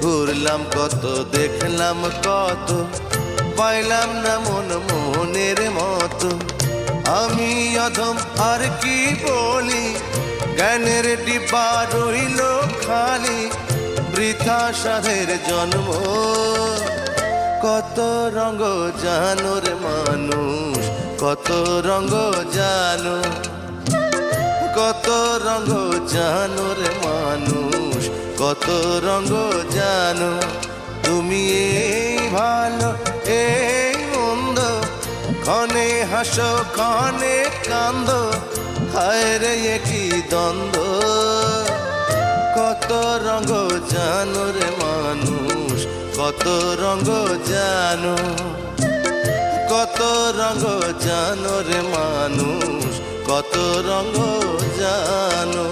ঘুরলাম কত, দেখলাম কত, পাইলাম না মন মনের মতো। আমি অধম আর কি বলি, জ্ঞানের ডিব্বা রইল খালি, বৃথা সাধের জন্ম। কত রঙ জানো রে মানুষ, কত রঙ জানো, কত রঙ জানো রে মানুষ, কত রঙ জানো। তুমি এই ভালো এই মন্দ, ক্ষণে হাসো ক্ষণে কান্দো, হায় রে কি দ্বন্দ্ব। কত রঙ জানো রে মানুষ, কত রঙ জানো, কত রঙ জানো রে মানুষ, কত রঙ জানো।